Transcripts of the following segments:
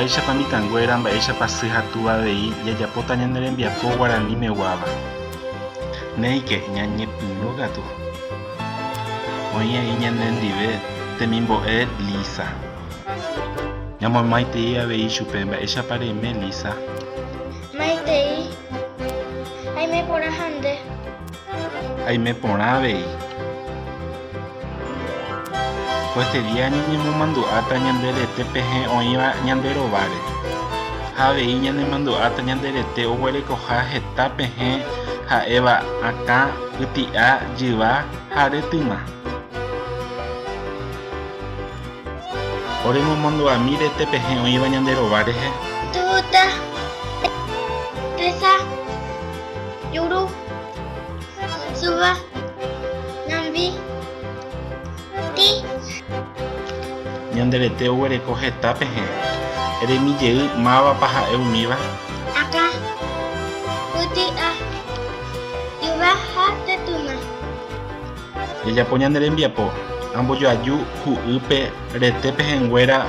Mba'éichapa mitãnguéra, mba'éichapa sy hatu avei jajapóta ñane rembiapo Guarani meguáva. Néike ñañepyrũ katu. Oĩ'ãi ñane ndive temimbo'e Lisa. Ñamomaitei avei chupe mba'éichapa reime Lisa. Maitei. Aime porã hande. Aime porã avei. Pues este día ñanemomandu'áta ñande rete pehe oĩva ñande rováre. Ha avei ñanemandu'áta ñande rete oguerekoha heta pehe ha'éva akã, yty'a, jyva ha retýma. Oremomandu'ami rete pehe oĩva ñande rovárehe. Tuta. Tesa. Yuru. Suva. Nambi. Ti. Ñande rete oguereko heta pehe. Remijey mávapa ha'e umíva. Aka. Yty'a. Jyva ha tetýma. Jajapo ñande rembiapo ambojoaju hu'ýpe rete pehẽnguéra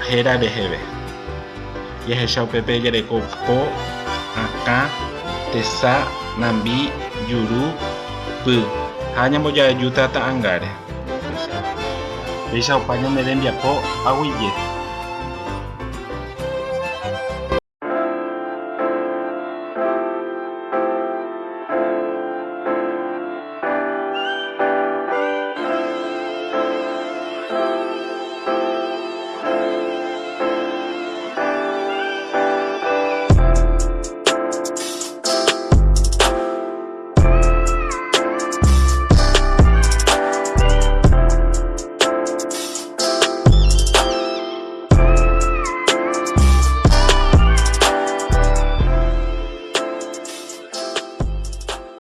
héra reheve. Jahecha upépe jareko po, akã, tesa, nambi, juru, py ha ñambojoajúta ta'ãngáre. Péicha opa ñande rembiapo aguyje.